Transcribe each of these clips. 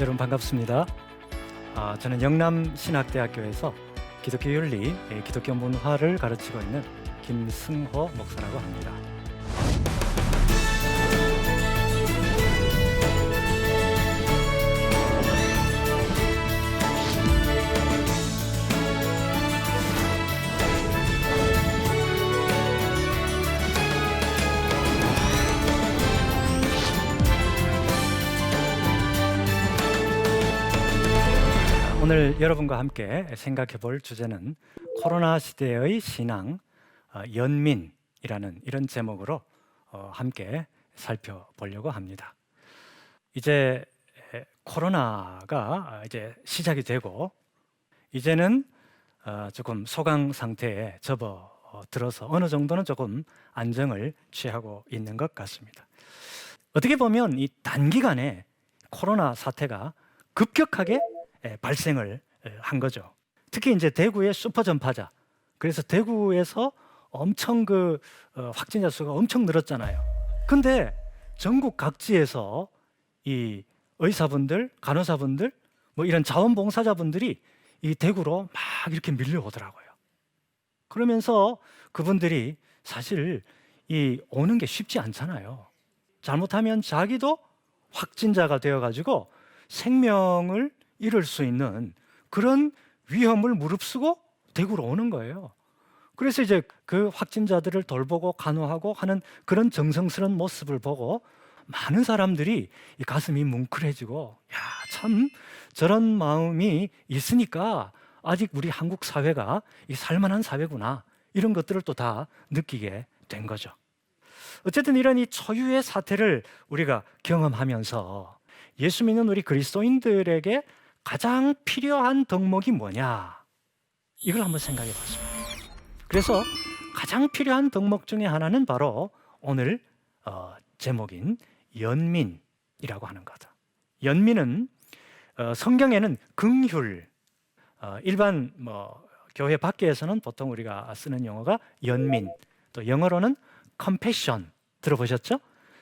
여러분 반갑습니다. 저는 영남신학대학교에서 기독교 윤리, 기독교 문화를 가르치고 있는 김승호 목사라고 합니다. 오늘 여러분과 함께 생각해 볼 주제는 코로나 시대의 신앙, 연민이라는 이런 제목으로 함께 살펴보려고 합니다. 이제 코로나가 이제 시작이 되고 이제는 조금 소강 상태에 접어들어서 어느 정도는 조금 안정을 취하고 있는 것 같습니다. 어떻게 보면 이 단기간에 코로나 사태가 급격하게 발생을 한 거죠. 특히 이제 대구의 슈퍼 전파자. 그래서 대구에서 엄청 확진자 수가 엄청 늘었잖아요. 근데 전국 각지에서 이 의사분들, 간호사분들, 뭐 이런 자원봉사자분들이 이 대구로 막 이렇게 밀려오더라고요. 그러면서 그분들이 사실 이 오는 게 쉽지 않잖아요. 잘못하면 자기도 확진자가 되어가지고 생명을 잃을 수 있는 그런 위험을 무릅쓰고 대구로 오는 거예요. 그래서 이제 그 확진자들을 돌보고 간호하고 하는 그런 정성스러운 모습을 보고 많은 사람들이 이 가슴이 뭉클해지고 참 저런 마음이 있으니까 아직 우리 한국 사회가 이 살만한 사회구나 이런 것들을 또 다 느끼게 된 거죠. 어쨌든 이런 이 초유의 사태를 우리가 경험하면서 예수 믿는 우리 그리스도인들에게 가장 필요한 덕목이 뭐냐? 이걸 한번 생각해 봤습니다. 그래서 가장 필요한 덕목 중에 하나는 바로 오늘 제목인 연민이라고 하는 거죠. 연민은 성경에는 긍휼, 일반 교회 밖에서는 보통 우리가 쓰는 용어가 연민, 또 영어로는 compassion 들어보셨죠?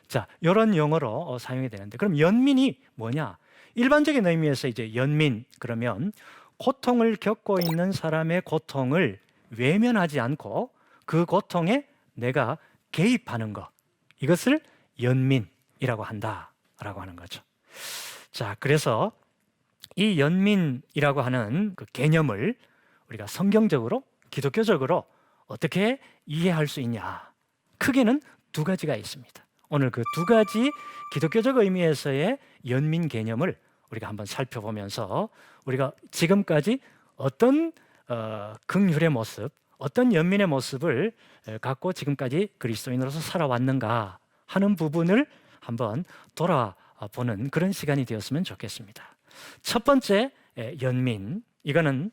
자, 이런 용어로 사용이 되는데 그럼 연민이 뭐냐? 일반적인 의미에서 이제 연민 그러면 고통을 겪고 있는 사람의 고통을 외면하지 않고 그 고통에 내가 개입하는 것, 이것을 연민이라고 한다라고 하는 거죠. 자, 그래서 이 연민이라고 하는 그 개념을 우리가 성경적으로, 기독교적으로 어떻게 이해할 수 있냐? 크게는 두 가지가 있습니다. 오늘 그 두 가지 기독교적 의미에서의 연민 개념을 우리가 한번 살펴보면서 우리가 지금까지 어떤 긍휼의 모습, 어떤 연민의 모습을 갖고 지금까지 그리스도인으로서 살아왔는가 하는 부분을 한번 돌아보는 그런 시간이 되었으면 좋겠습니다. 첫 번째 연민, 이거는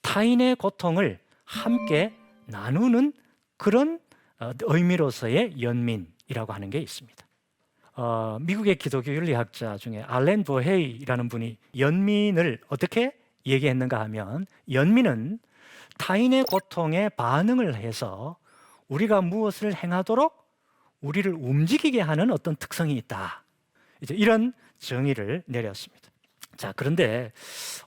타인의 고통을 함께 나누는 그런 의미로서의 연민이라고 하는 게 있습니다. 미국의 기독교 윤리학자 중에 알렌 버헤이라는 분이 연민을 어떻게 얘기했는가 하면 연민은 타인의 고통에 반응을 해서 우리가 무엇을 행하도록 우리를 움직이게 하는 어떤 특성이 있다. 이제 이런 정의를 내렸습니다. 자, 그런데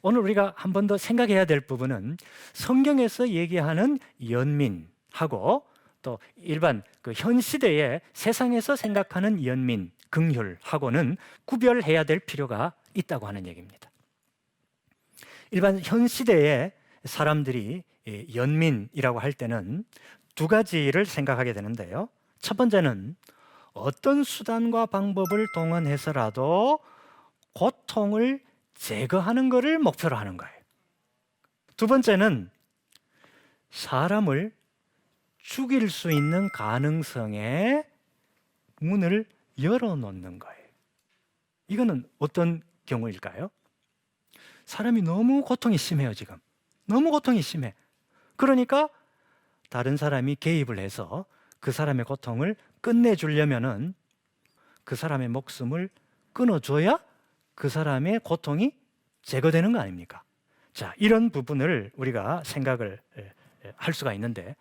오늘 우리가 한 번 더 생각해야 될 부분은 성경에서 얘기하는 연민하고 또 일반 그 현 시대의 세상에서 생각하는 연민, 긍휼하고는 구별해야 될 필요가 있다고 하는 얘기입니다. 일반 현 시대의 사람들이 연민이라고 할 때는 두 가지를 생각하게 되는데요. 첫 번째는 어떤 수단과 방법을 동원해서라도 고통을 제거하는 것을 목표로 하는 거예요. 두 번째는 사람을 죽일 수 있는 가능성에 문을 열어놓는 거예요. 이거는 어떤 경우일까요? 사람이 너무 고통이 심해요, 지금. 너무 고통이 심해. 그러니까 다른 사람이 개입을 해서 그 사람의 고통을 끝내주려면은 그 사람의 목숨을 끊어줘야 그 사람의 고통이 제거되는 거 아닙니까? 자, 이런 부분을 우리가 생각을 할 수가 있는데,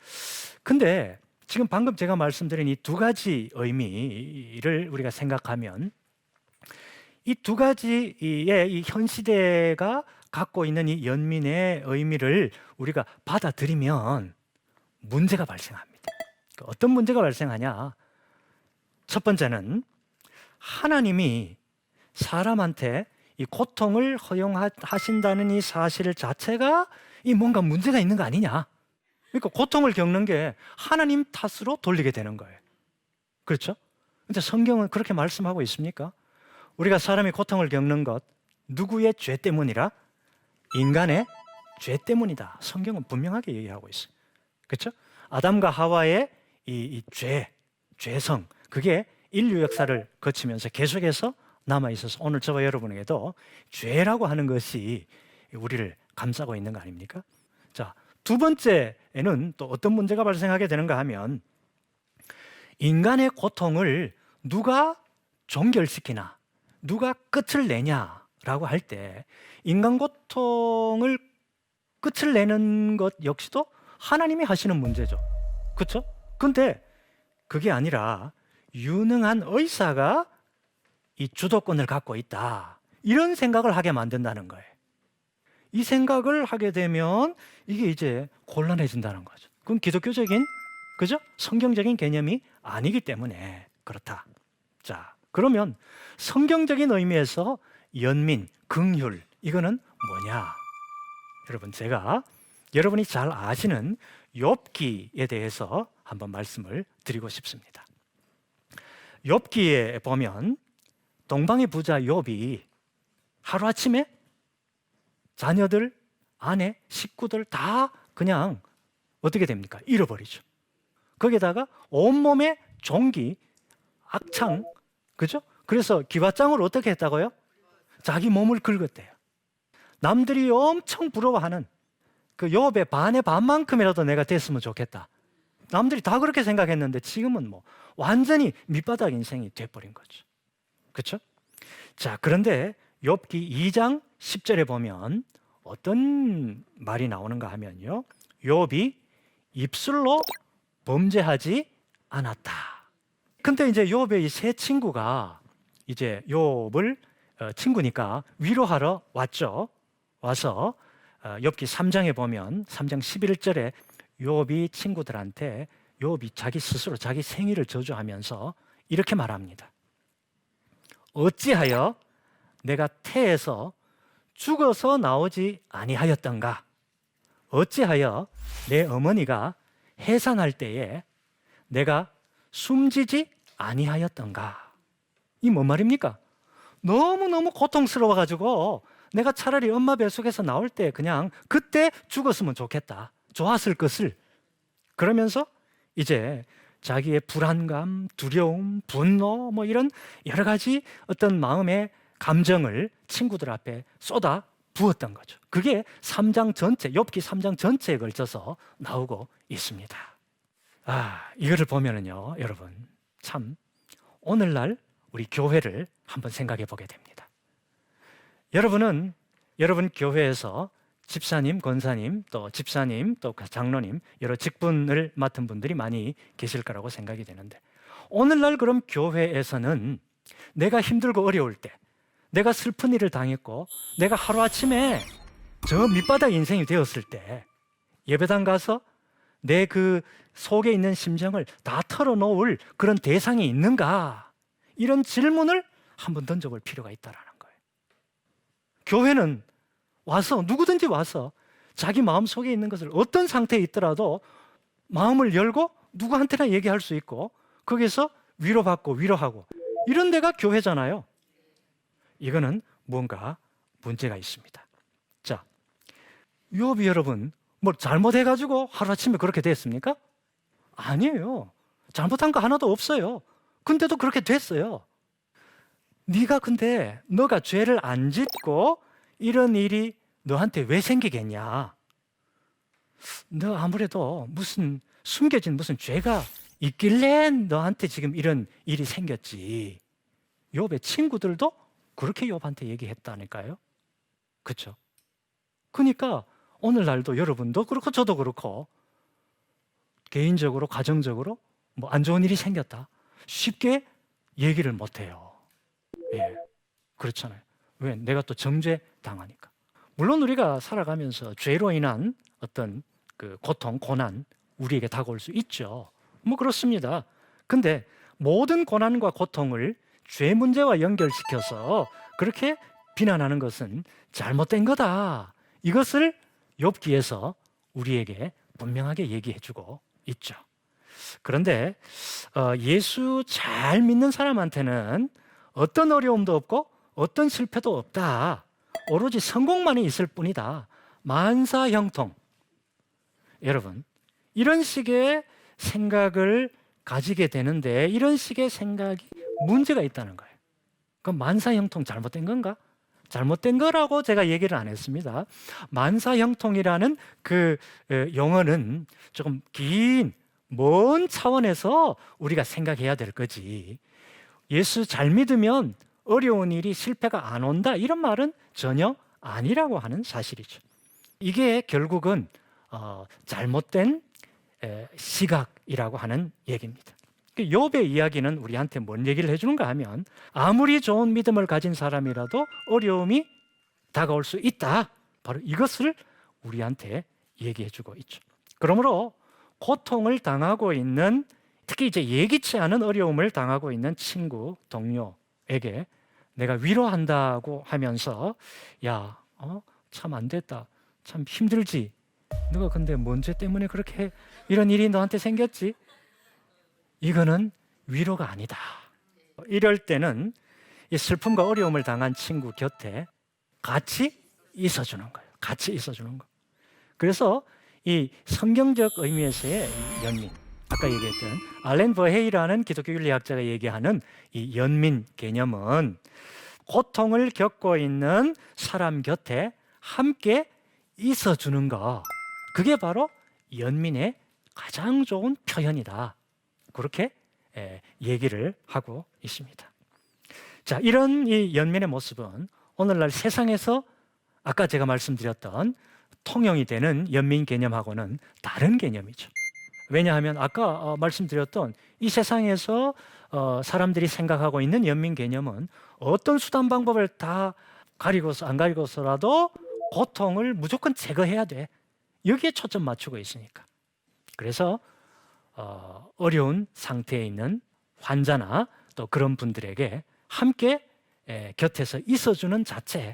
근데 지금 방금 제가 말씀드린 이 두 가지 의미를 우리가 생각하면 이 두 가지의 이 현 시대가 갖고 있는 이 연민의 의미를 우리가 받아들이면 문제가 발생합니다. 어떤 문제가 발생하냐? 첫 번째는 하나님이 사람한테 이 고통을 허용하신다는 이 사실 자체가 이 뭔가 문제가 있는 거 아니냐? 그러니까 고통을 겪는 게 하나님 탓으로 돌리게 되는 거예요. 그렇죠? 근데 성경은 그렇게 말씀하고 있습니까? 우리가 사람이 고통을 겪는 것 누구의 죄 때문이라? 인간의 죄 때문이다. 성경은 분명하게 얘기하고 있어요. 그렇죠? 아담과 하와의 이 죄성, 그게 인류 역사를 거치면서 계속해서 남아 있어서 오늘 저와 여러분에게도 죄라고 하는 것이 우리를 감싸고 있는 거 아닙니까? 자, 두 번째에는 또 어떤 문제가 발생하게 되는가 하면 인간의 고통을 누가 종결시키나, 누가 끝을 내냐라고 할 때 인간 고통을 끝을 내는 것 역시도 하나님이 하시는 문제죠. 그렇죠? 근데 그게 아니라 유능한 의사가 이 주도권을 갖고 있다. 이런 생각을 하게 만든다는 거예요. 이 생각을 하게 되면 이게 이제 곤란해진다는 거죠. 그건 기독교적인, 그죠? 성경적인 개념이 아니기 때문에 그렇다. 자, 그러면 성경적인 의미에서 연민, 긍휼, 이거는 뭐냐? 여러분, 제가 여러분이 잘 아시는 욥기에 대해서 한번 말씀을 드리고 싶습니다. 욥기에 보면 동방의 부자 욥이 하루아침에 자녀들, 아내, 식구들 다 그냥 어떻게 됩니까? 잃어버리죠. 거기다가 온몸에 종기, 악창, 그죠? 그래서 기와장을 어떻게 했다고요? 자기 몸을 긁었대요. 남들이 엄청 부러워하는 그 욥의 반의 반만큼이라도 내가 됐으면 좋겠다. 남들이 다 그렇게 생각했는데 지금은 뭐 완전히 밑바닥 인생이 돼버린 거죠. 그렇죠? 자, 그런데 욥기 2장 10절에 보면 어떤 말이 나오는가 하면요, 욥이 입술로 범죄하지 않았다. 근데 이제 욥의 이 세 친구가 이제 욥을 친구니까 위로하러 왔죠. 와서 욥기 3장에 보면 3장 11절에 욥이 친구들한테 욥이 자기 스스로 자기 생일을 저주하면서 이렇게 말합니다. 어찌하여 내가 태에서 죽어서 나오지 아니하였던가? 어찌하여 내 어머니가 해산할 때에 내가 숨지지 아니하였던가? 이 뭔 말입니까? 너무너무 고통스러워가지고 내가 차라리 엄마 뱃속에서 나올 때 그냥 그때 죽었으면 좋겠다. 좋았을 것을. 그러면서 이제 자기의 불안감, 두려움, 분노 뭐 이런 여러 가지 어떤 마음의 감정을 친구들 앞에 쏟아 부었던 거죠. 그게 3장 전체, 욥기 3장 전체에 걸쳐서 나오고 있습니다. 이거를 보면은요, 여러분, 참 오늘날 우리 교회를 한번 생각해 보게 됩니다. 여러분은 여러분 교회에서 집사님, 권사님, 또 집사님, 또 장로님, 여러 직분을 맡은 분들이 많이 계실 거라고 생각이 되는데, 오늘날 그럼 교회에서는 내가 힘들고 어려울 때, 내가 슬픈 일을 당했고 내가 하루아침에 저 밑바닥 인생이 되었을 때 예배당 가서 내 그 속에 있는 심정을 다 털어놓을 그런 대상이 있는가? 이런 질문을 한번 던져볼 필요가 있다는 거예요. 교회는 와서 누구든지 와서 자기 마음속에 있는 것을 어떤 상태에 있더라도 마음을 열고 누구한테나 얘기할 수 있고 거기서 위로받고 위로하고 이런 데가 교회잖아요. 이거는 뭔가 문제가 있습니다. 자, 욥이 여러분 뭐 잘못해가지고 하루아침에 그렇게 됐습니까? 아니에요. 잘못한 거 하나도 없어요. 근데도 그렇게 됐어요. 근데 너가 죄를 안 짓고 이런 일이 너한테 왜 생기겠냐? 너 아무래도 무슨 숨겨진 무슨 죄가 있길래 너한테 지금 이런 일이 생겼지. 욥의 친구들도 그렇게 욥한테 얘기했다니까요. 그렇죠? 그러니까 오늘날도 여러분도 그렇고 저도 그렇고 개인적으로 가정적으로 뭐 안 좋은 일이 생겼다 쉽게 얘기를 못해요. 예. 그렇잖아요. 왜? 내가 또 정죄 당하니까. 물론 우리가 살아가면서 죄로 인한 어떤 그 고통, 고난 우리에게 다가올 수 있죠. 뭐 그렇습니다. 근데 모든 고난과 고통을 죄 문제와 연결시켜서 그렇게 비난하는 것은 잘못된 거다. 이것을 욥기에서 우리에게 분명하게 얘기해 주고 있죠. 그런데 예수 잘 믿는 사람한테는 어떤 어려움도 없고 어떤 실패도 없다. 오로지 성공만이 있을 뿐이다. 만사형통. 여러분, 이런 식의 생각을 가지게 되는데 이런 식의 생각이 문제가 있다는 거예요. 그럼 만사형통 잘못된 건가? 잘못된 거라고 제가 얘기를 안 했습니다. 만사형통이라는 그 용어는 조금 긴, 먼 차원에서 우리가 생각해야 될 거지. 예수 잘 믿으면 어려운 일이 실패가 안 온다 이런 말은 전혀 아니라고 하는 사실이죠. 이게 결국은 잘못된 시각이라고 하는 얘기입니다. 욥의 이야기는 우리한테 뭔 얘기를 해주는가 하면 아무리 좋은 믿음을 가진 사람이라도 어려움이 다가올 수 있다. 바로 이것을 우리한테 얘기해주고 있죠. 그러므로 고통을 당하고 있는, 특히 이제 예기치 않은 어려움을 당하고 있는 친구, 동료에게 내가 위로한다고 하면서 야, 참 안 됐다. 참 힘들지. 너가 근데 뭔 죄 때문에 그렇게 이런 일이 너한테 생겼지? 이거는 위로가 아니다. 이럴 때는 이 슬픔과 어려움을 당한 친구 곁에 같이 있어주는 거예요. 같이 있어주는 거. 그래서 이 성경적 의미에서의 연민, 아까 얘기했던 알렌 버헤이라는 기독교 윤리학자가 얘기하는 이 연민 개념은 고통을 겪고 있는 사람 곁에 함께 있어주는 거, 그게 바로 연민의 가장 좋은 표현이다. 그렇게 얘기를 하고 있습니다. 자, 이런 이 연민의 모습은 오늘날 세상에서 아까 제가 말씀드렸던 통용이 되는 연민 개념하고는 다른 개념이죠. 왜냐하면 아까 말씀드렸던 이 세상에서 사람들이 생각하고 있는 연민 개념은 어떤 수단 방법을 다 가리고서 안 가리고서라도 고통을 무조건 제거해야 돼. 여기에 초점 맞추고 있으니까. 그래서 어려운 상태에 있는 환자나 또 그런 분들에게 함께 곁에서 있어주는 자체,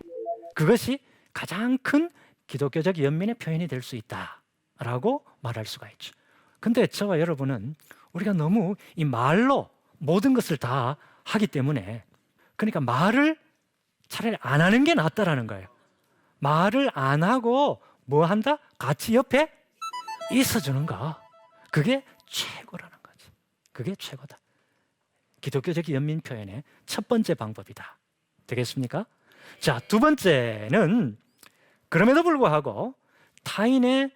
그것이 가장 큰 기독교적 연민의 표현이 될 수 있다라고 말할 수가 있죠. 근데 저와 여러분은 우리가 너무 이 말로 모든 것을 다 하기 때문에, 그러니까 말을 차라리 안 하는 게 낫다라는 거예요. 말을 안 하고 뭐 한다? 같이 옆에 있어주는 거. 그게 최고라는 거지. 그게 최고다. 기독교적 연민 표현의 첫 번째 방법이다. 되겠습니까? 자, 두 번째는 그럼에도 불구하고 타인의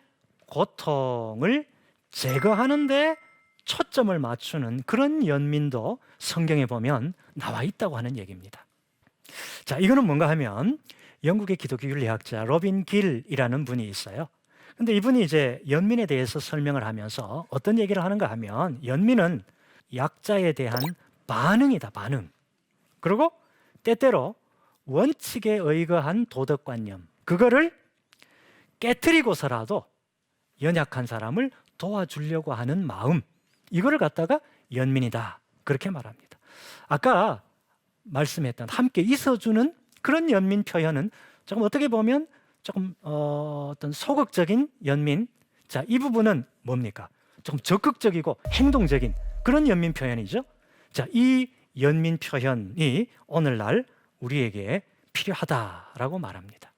고통을 제거하는 데 초점을 맞추는 그런 연민도 성경에 보면 나와 있다고 하는 얘기입니다. 자, 이거는 뭔가 하면 영국의 기독교 윤리학자 로빈 길이라는 분이 있어요. 근데 이분이 이제 연민에 대해서 설명을 하면서 어떤 얘기를 하는가 하면, 연민은 약자에 대한 반응이다, 반응. 그리고 때때로 원칙에 의거한 도덕관념, 그거를 깨트리고서라도 연약한 사람을 도와주려고 하는 마음, 이거를 갖다가 연민이다, 그렇게 말합니다. 아까 말씀했던 함께 있어주는 그런 연민 표현은 조금 어떻게 보면 조금 어떤 소극적인 연민. 자, 이 부분은 뭡니까? 조금 적극적이고 행동적인 그런 연민 표현이죠. 자, 이 연민 표현이 오늘날 우리에게 필요하다라고 말합니다.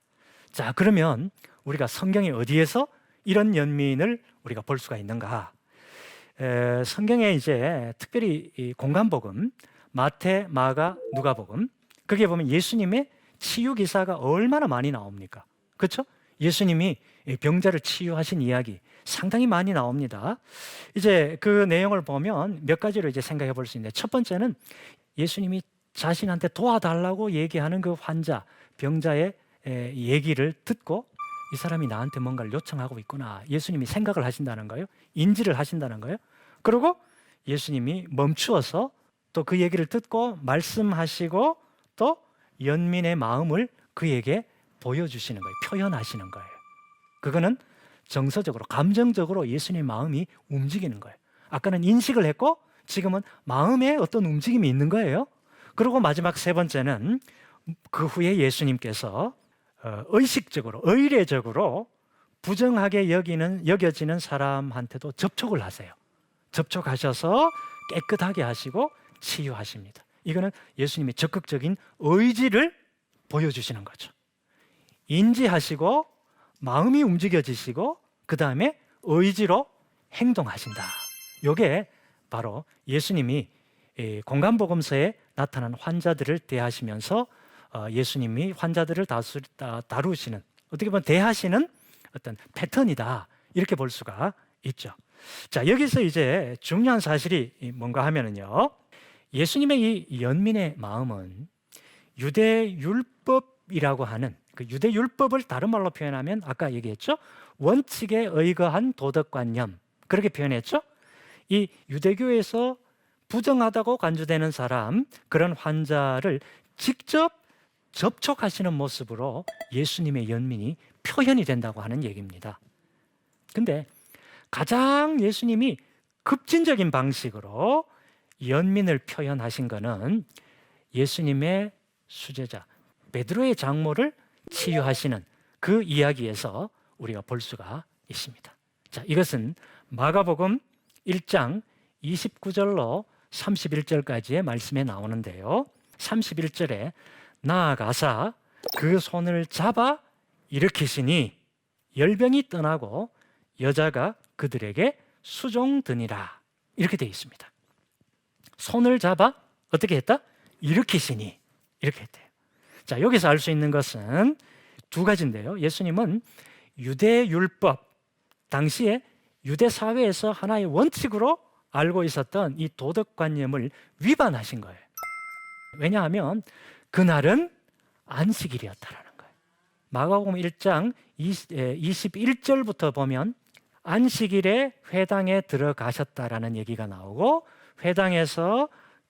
자, 그러면 우리가 성경에 어디에서 이런 연민을 우리가 볼 수가 있는가? 성경에 이제 특별히 이 공간복음, 마태, 마가, 누가복음, 거기에 보면 예수님의 치유 기사가 얼마나 많이 나옵니까? 그렇죠? 예수님이 병자를 치유하신 이야기 상당히 많이 나옵니다. 이제 그 내용을 보면 몇 가지로 이제 생각해 볼 수 있는데, 첫 번째는 예수님이 자신한테 도와달라고 얘기하는 그 환자, 병자의 얘기를 듣고 이 사람이 나한테 뭔가를 요청하고 있구나, 예수님이 생각을 하신다는 거예요. 인지를 하신다는 거예요. 그리고 예수님이 멈추어서 또 그 얘기를 듣고 말씀하시고 또 연민의 마음을 그에게 보여주시는 거예요. 표현하시는 거예요. 그거는 정서적으로, 감정적으로 예수님의 마음이 움직이는 거예요. 아까는 인식을 했고 지금은 마음에 어떤 움직임이 있는 거예요. 그리고 마지막 세 번째는 그 후에 예수님께서 의식적으로, 의례적으로 부정하게 여겨지는 사람한테도 접촉을 하세요. 접촉하셔서 깨끗하게 하시고 치유하십니다. 이거는 예수님의 적극적인 의지를 보여주시는 거죠. 인지하시고 마음이 움직여지시고 그 다음에 의지로 행동하신다. 이게 바로 예수님이 공간복음서에 나타난 환자들을 대하시면서 예수님이 환자들을 다루시는, 어떻게 보면 대하시는 어떤 패턴이다, 이렇게 볼 수가 있죠. 자, 여기서 이제 중요한 사실이 뭔가 하면은요, 예수님의 이 연민의 마음은 유대 율법이라고 하는 그 유대 율법을 다른 말로 표현하면 아까 얘기했죠, 원칙에 의거한 도덕관념, 그렇게 표현했죠. 이 유대교에서 부정하다고 간주되는 사람, 그런 환자를 직접 접촉하시는 모습으로 예수님의 연민이 표현이 된다고 하는 얘기입니다. 근데 가장 예수님이 급진적인 방식으로 연민을 표현하신 것은 예수님의 수제자 베드로의 장모를 치유하시는 그 이야기에서 우리가 볼 수가 있습니다. 자, 이것은 마가복음 1장 29절로 31절까지의 말씀에 나오는데요, 31절에 나아가사 그 손을 잡아 일으키시니 열병이 떠나고 여자가 그들에게 수종드니라, 이렇게 되어 있습니다. 손을 잡아 어떻게 했다? 일으키시니, 이렇게 했대요. 자, 여기서 알 수 있는 것은 두 가지인데요, 예수님은 유대 율법, 당시에 유대 사회에서 하나의 원칙으로 알고 있었던 이 도덕관념을 위반하신 거예요. 왜냐하면 그날은 안식일이었다라는 거예요. 마가복음 1장 21절부터 보면 안식일에 회당에 들어가셨다라는 얘기가 나오고, 회당에서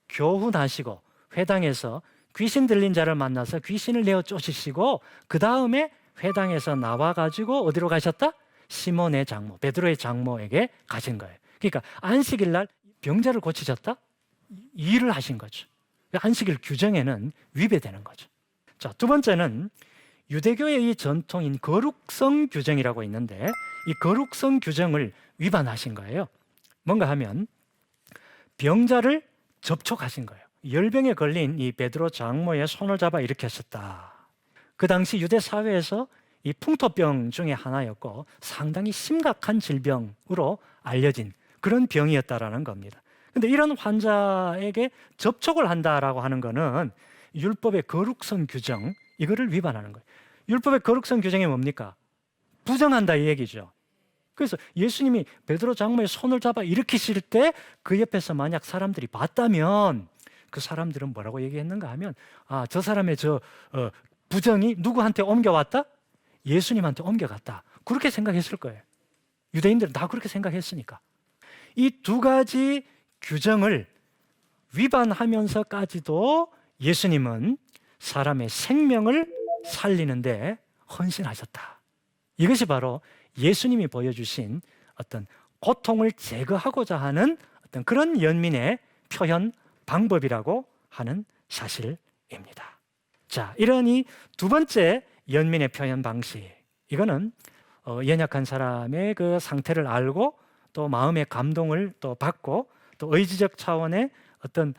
교훈하시고 회당에서 귀신 들린 자를 만나서 귀신을 내어 쫓으시고, 그 다음에 회당에서 나와가지고 어디로 가셨다? 시몬의 장모, 베드로의 장모에게 가신 거예요. 그러니까 안식일 날 병자를 고치셨다? 일을 하신 거죠. 안식일 규정에는 위배되는 거죠. 자, 두 번째는 유대교의 이 전통인 거룩성 규정이라고 있는데, 이 거룩성 규정을 위반하신 거예요. 뭔가 하면 병자를 접촉하신 거예요. 열병에 걸린 이 베드로 장모의 손을 잡아 일으켰었다. 그 당시 유대 사회에서 이 풍토병 중에 하나였고 상당히 심각한 질병으로 알려진 그런 병이었다라는 겁니다. 근데 이런 환자에게 접촉을 한다라고 하는 거는 율법의 거룩성 규정, 이거를 위반하는 거예요. 율법의 거룩성 규정이 뭡니까? 부정한다, 이 얘기죠. 그래서 예수님이 베드로 장모의 손을 잡아 일으키실 때 그 옆에서 만약 사람들이 봤다면 그 사람들은 뭐라고 얘기했는가 하면, 아, 저 사람의 부정이 누구한테 옮겨왔다? 예수님한테 옮겨갔다, 그렇게 생각했을 거예요. 유대인들은 다 그렇게 생각했으니까. 이 두 가지 규정을 위반하면서까지도 예수님은 사람의 생명을 살리는데 헌신하셨다. 이것이 바로 예수님이 보여주신 어떤 고통을 제거하고자 하는 어떤 그런 연민의 표현 방법이라고 하는 사실입니다. 자, 이런 이 두 번째 연민의 표현 방식, 이거는 연약한 사람의 그 상태를 알고 또 마음의 감동을 또 받고 또 의지적 차원의 어떤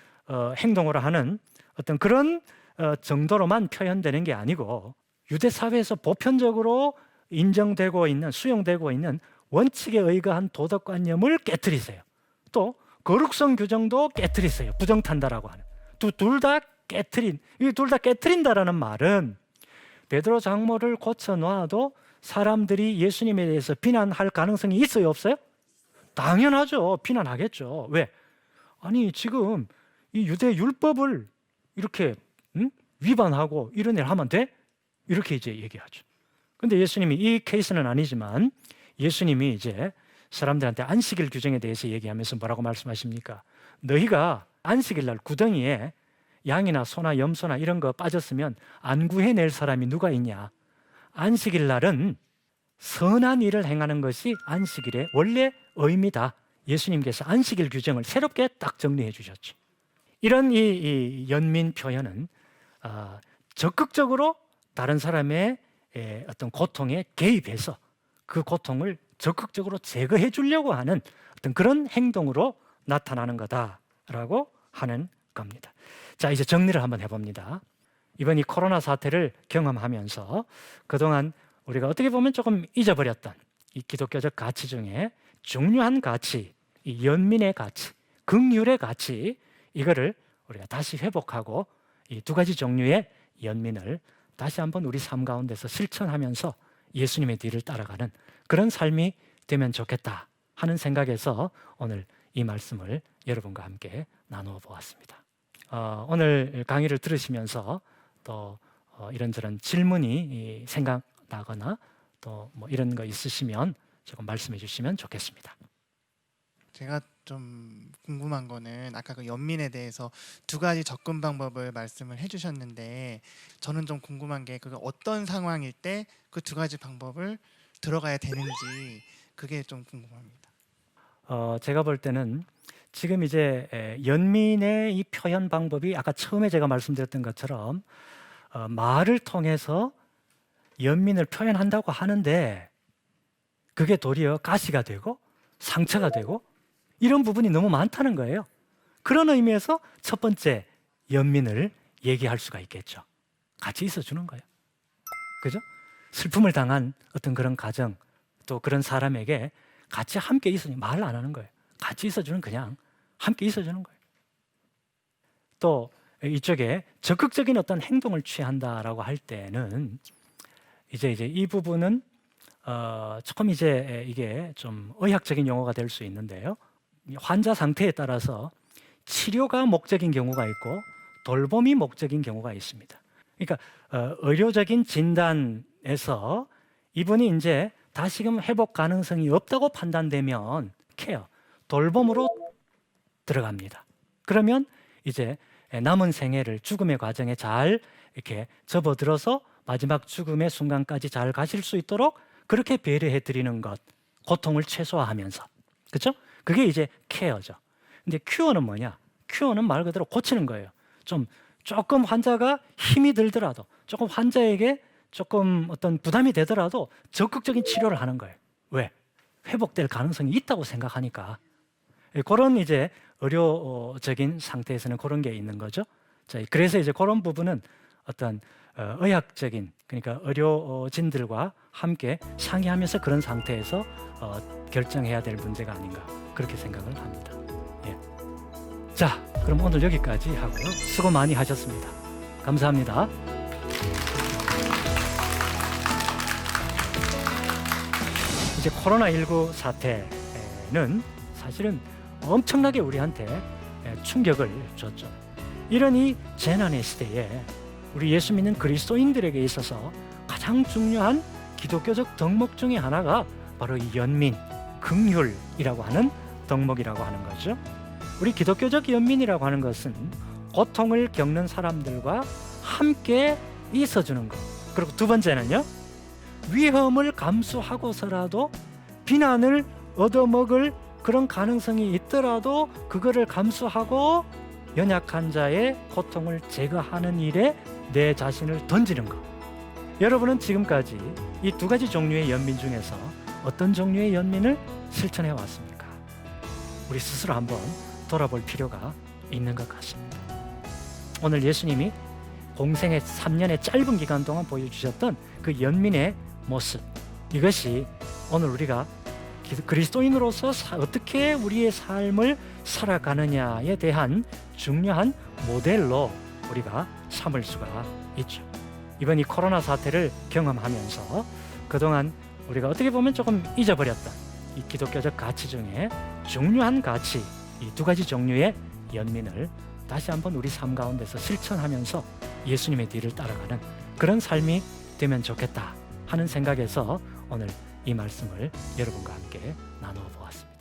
행동으로 하는 어떤 그런 정도로만 표현되는 게 아니고, 유대 사회에서 보편적으로 인정되고 있는, 수용되고 있는 원칙에 의거한 도덕관념을 깨트리세요. 또 거룩성 규정도 깨트리세요. 부정탄다라고 하는 둘 다 깨트린, 이 둘 다 깨트린다라는 말은 베드로 장모를 고쳐 놔도 사람들이 예수님에 대해서 비난할 가능성이 있어요, 없어요? 당연하죠. 비난하겠죠. 왜? 아니, 지금 이 유대 율법을 이렇게 위반하고 이런 일을 하면 돼? 이렇게 이제 얘기하죠. 근데 예수님이, 이 케이스는 아니지만 예수님이 이제 사람들한테 안식일 규정에 대해서 얘기하면서 뭐라고 말씀하십니까? 너희가 안식일 날 구덩이에 양이나 소나 염소나 이런 거 빠졌으면 안 구해낼 사람이 누가 있냐? 안식일 날은 선한 일을 행하는 것이 안식일의 원래 의미다. 예수님께서 안식일 규정을 새롭게 딱 정리해 주셨죠. 이런 이 연민 표현은 적극적으로 다른 사람의 어떤 고통에 개입해서 그 고통을 적극적으로 제거해 주려고 하는 어떤 그런 행동으로 나타나는 거다라고 하는 겁니다. 자, 이제 정리를 한번 해봅니다. 이번 이 코로나 사태를 경험하면서 그동안 우리가 어떻게 보면 조금 잊어버렸던 이 기독교적 가치 중에 중요한 가치, 이 연민의 가치, 긍휼의 가치, 이거를 우리가 다시 회복하고 이 두 가지 종류의 연민을 다시 한번 우리 삶 가운데서 실천하면서 예수님의 뒤를 따라가는 그런 삶이 되면 좋겠다 하는 생각에서 오늘 이 말씀을 여러분과 함께 나누어 보았습니다. 오늘 강의를 들으시면서 또 이런저런 질문이 생각나거나 또 뭐 이런 거 있으시면 조금 말씀해 주시면 좋겠습니다. 제가 좀 궁금한 거는 아까 그 연민에 대해서 두 가지 접근 방법을 말씀을 해주셨는데 저는 좀 궁금한 게 그게 어떤 상황일 때 그 두 가지 방법을 들어가야 되는지 그게 좀 궁금합니다. 제가 볼 때는 지금 이제 연민의 이 표현 방법이 아까 처음에 제가 말씀드렸던 것처럼 말을 통해서 연민을 표현한다고 하는데 그게 도리어 가시가 되고 상처가 되고 이런 부분이 너무 많다는 거예요. 그런 의미에서 첫 번째 연민을 얘기할 수가 있겠죠. 같이 있어주는 거예요. 그죠? 슬픔을 당한 어떤 그런 가정 또 그런 사람에게 같이 함께 있으니 말을 안 하는 거예요. 같이 있어주는 그냥 함께 있어주는 거예요. 또 이쪽에 적극적인 어떤 행동을 취한다라고 할 때는 이제 이 부분은 조금 이제 이게 좀 의학적인 용어가 될 수 있는데요. 환자 상태에 따라서 치료가 목적인 경우가 있고 돌봄이 목적인 경우가 있습니다. 그러니까 의료적인 진단에서 이분이 이제 다시금 회복 가능성이 없다고 판단되면 케어, 돌봄으로 들어갑니다. 그러면 이제 남은 생애를 죽음의 과정에 잘 이렇게 접어들어서 마지막 죽음의 순간까지 잘 가실 수 있도록 그렇게 배려해 드리는 것, 고통을 최소화하면서. 그렇죠? 그게 이제 케어죠. 근데 큐어는 뭐냐? 큐어는 말 그대로 고치는 거예요. 조금 환자가 힘이 들더라도, 조금 환자에게 조금 어떤 부담이 되더라도 적극적인 치료를 하는 거예요. 왜? 회복될 가능성이 있다고 생각하니까. 그런 이제 의료적인 상태에서는 그런 게 있는 거죠. 자, 그래서 이제 그런 부분은 어떤 의학적인, 그러니까 의료진들과 함께 상의하면서 그런 상태에서 결정해야 될 문제가 아닌가 그렇게 생각을 합니다. 예. 자, 그럼 오늘 여기까지 하고요. 수고 많이 하셨습니다. 감사합니다. 이제 코로나19 사태는 사실은 엄청나게 우리한테 충격을 줬죠. 이런 이 재난의 시대에 우리 예수 믿는 그리스도인들에게 있어서 가장 중요한 기독교적 덕목 중에 하나가 바로 이 연민, 긍휼이라고 하는 덕목이라고 하는 거죠. 우리 기독교적 연민이라고 하는 것은 고통을 겪는 사람들과 함께 있어주는 것. 그리고 두 번째는요, 위험을 감수하고서라도 비난을 얻어먹을 그런 가능성이 있더라도 그거를 감수하고 연약한 자의 고통을 제거하는 일에 내 자신을 던지는 것. 여러분은 지금까지 이 두 가지 종류의 연민 중에서 어떤 종류의 연민을 실천해 왔습니까? 우리 스스로 한번 돌아볼 필요가 있는 것 같습니다. 오늘 예수님이 공생의 3년의 짧은 기간 동안 보여주셨던 그 연민의 모습, 이것이 오늘 우리가 그리스도인으로서 어떻게 우리의 삶을 살아가느냐에 대한 중요한 모델로 우리가 삼을 수가 있죠. 이번 이 코로나 사태를 경험하면서 그동안 우리가 어떻게 보면 조금 잊어버렸던 이 기독교적 가치 중에 중요한 가치, 이 두 가지 종류의 연민을 다시 한번 우리 삶 가운데서 실천하면서 예수님의 뒤를 따라가는 그런 삶이 되면 좋겠다 하는 생각에서 오늘 이 말씀을 여러분과 함께 나누어 보았습니다.